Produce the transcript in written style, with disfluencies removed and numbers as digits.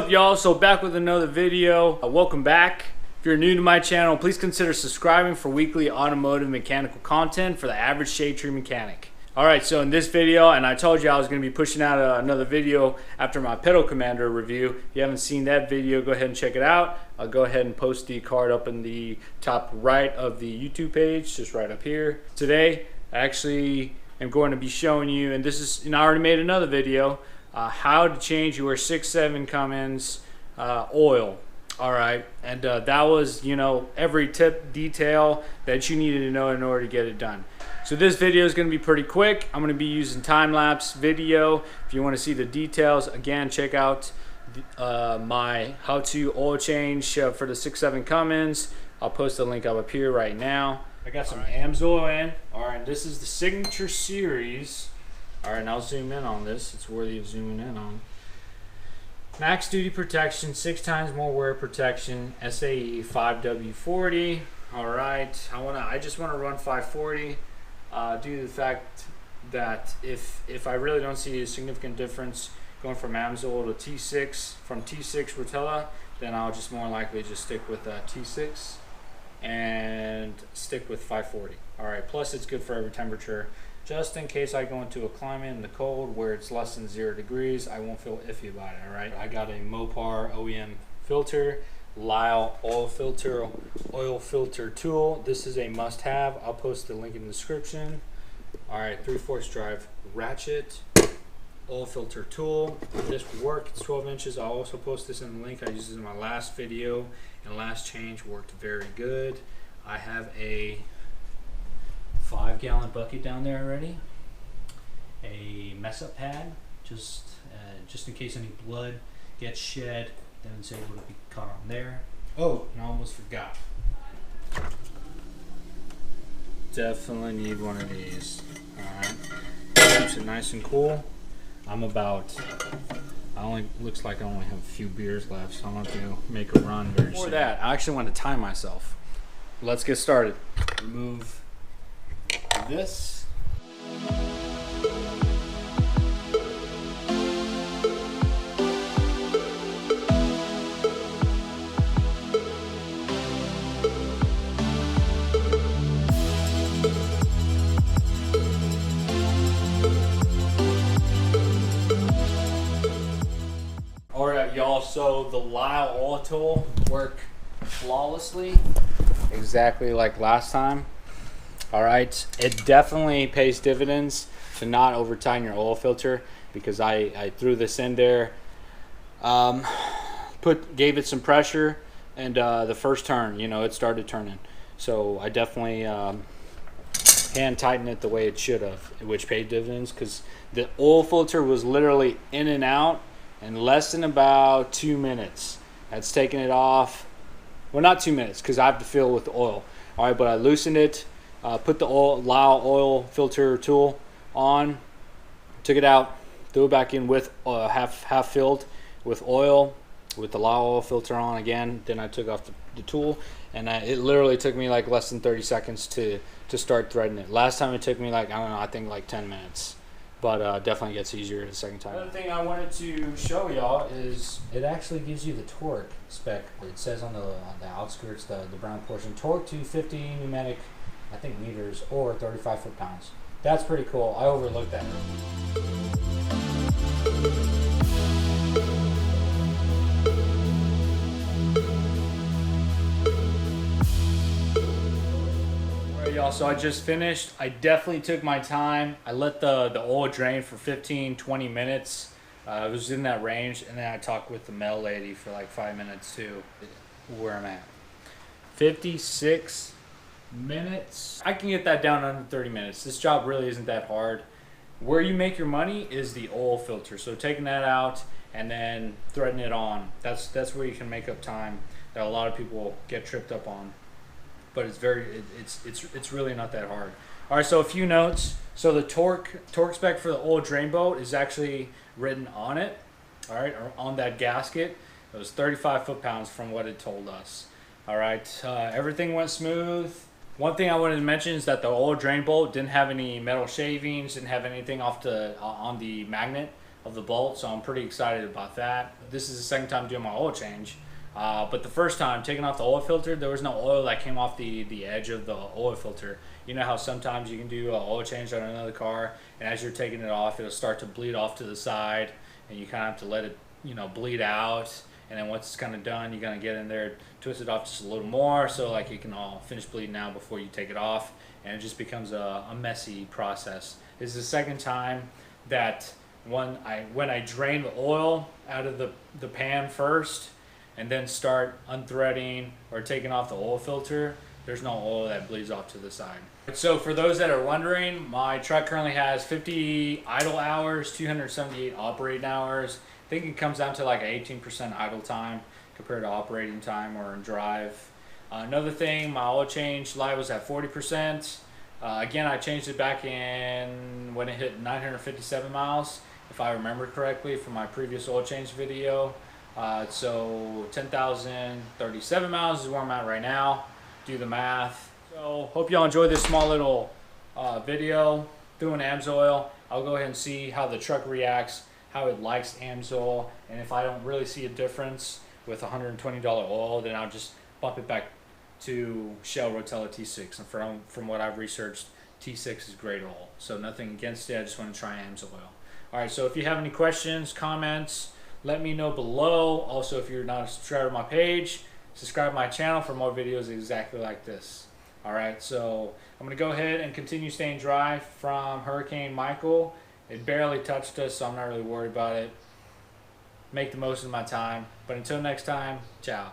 up, y'all? So back with another video. Welcome back. If you're new to my channel, please consider subscribing for weekly automotive mechanical content for the average shade tree mechanic. Alright, so in this video, and I told you I was going to be pushing out another video after my pedal commander review. If you haven't seen that video, go ahead and check it out. I'll go ahead and post the card up in the top right of the YouTube page, just right up here. Today, I actually am going to be showing you, and this is, and I already made another video, how to change your 6.7 Cummins oil. Alright, and that was, you know, every tip, detail that you needed to know in order to get it done. So this video is going to be pretty quick. I'm going to be using time-lapse video. If you want to see the details, again, check out my how-to oil change for the 6.7 Cummins. I'll post the link up here right now. I got some Amsoil in. Alright, this is the Signature Series. Alright, and I'll zoom in on this. It's worthy of zooming in on. Max duty protection, 6 times more wear protection, SAE 5W40. Alright, I just want to run 540 due to the fact that if I really don't see a significant difference going from Amsoil to T6, from T6 Rotella, then I'll just more likely just stick with T6 and stick with 540. Alright, plus it's good for every temperature. Just in case I go into a climate in the cold where it's less than 0 degrees, I won't feel iffy about it, alright? I got a Mopar OEM filter, Lyle oil filter tool. This is a must-have. I'll post the link in the description. Alright, 3/4 drive ratchet, oil filter tool. This will work. It's 12 inches. I'll also post this in the link. I used it in my last video, and last change worked very good. I have a 5-gallon bucket down there already. A mess-up pad, just in case any blood gets shed, then it's able to be caught on there. Oh, and I almost forgot. Definitely need one of these. Alright. Keeps it nice and cool. Looks like I only have a few beers left, so I'm going to make a run very soon. Before that, I actually want to time myself. Let's get started. Remove this. Alright, y'all, so the Lyle oil tool worked flawlessly, exactly like last time. Alright, it definitely pays dividends to not over tighten your oil filter, because I threw this in there, gave it some pressure, and the first turn, you know, it started turning. So I definitely hand tightened it the way it should have, which paid dividends, because the oil filter was literally in and out in less than about 2 minutes. That's taking it off. Well, not 2 minutes, because I have to fill with the oil. Alright, but I loosened it, put the Lyle oil filter tool on, took it out, threw it back in with half filled with oil, with the Lyle oil filter on again. Then I took off the tool, and it literally took me like less than 30 seconds to start threading it. Last time it took me like, I don't know, I think like 10 minutes. But definitely gets easier the second time. Another thing I wanted to show y'all is it actually gives you the torque spec. It says on the outskirts, the brown portion, torque to 50 pneumatic, I think, meters or 35 foot-pounds. That's pretty cool. I overlooked that. Y'all, so I just finished. I definitely took my time. I let the oil drain for 15-20 minutes. It was in that range, and then I talked with the mail lady for like 5 minutes too, where I'm at. 56 minutes. I can get that down under 30 minutes. This job really isn't that hard. Where you make your money is the oil filter. So taking that out and then threading it on. That's where you can make up time that a lot of people get tripped up on. But it's really not that hard. All right, so a few notes. So the torque spec for the oil drain bolt is actually written on it. All right, or on that gasket. It was 35 foot-pounds from what it told us. All right, everything went smooth. One thing I wanted to mention is that the oil drain bolt didn't have any metal shavings, didn't have anything on the magnet. of the bolt, so I'm pretty excited about that. This is the second time doing my oil change. But the first time taking off the oil filter, there was no oil that came off the edge of the oil filter. You know how sometimes you can do an oil change on another car, and as you're taking it off, it'll start to bleed off to the side, and you kind of have to let it, you know, bleed out. And then once it's kind of done, you're gonna get in there, twist it off just a little more, so like it can all finish bleeding out before you take it off, and it just becomes a messy process. This is the second time that when I drain the oil out of the pan first, and then start unthreading or taking off the oil filter, there's no oil that bleeds off to the side. So for those that are wondering, my truck currently has 50 idle hours, 278 operating hours. I think it comes down to like 18% idle time compared to operating time or in drive. Another thing, my oil change light was at 40%. Again, I changed it back in when it hit 957 miles, if I remember correctly from my previous oil change video. So 10,037 miles is where I'm at right now. Do the math. So hope y'all enjoyed this small little video doing Amsoil. I'll go ahead and see how the truck reacts, how it likes Amsoil, and if I don't really see a difference with $120 oil, then I'll just bump it back to Shell Rotella T6. And from what I've researched, T6 is great oil. So nothing against it, I just want to try Amsoil. Alright, so if you have any questions, comments, let me know below. Also, if you're not a subscriber to my page, subscribe to my channel for more videos exactly like this. Alright, so I'm going to go ahead and continue staying dry from Hurricane Michael. It barely touched us, so I'm not really worried about it. Make the most of my time. But until next time, ciao.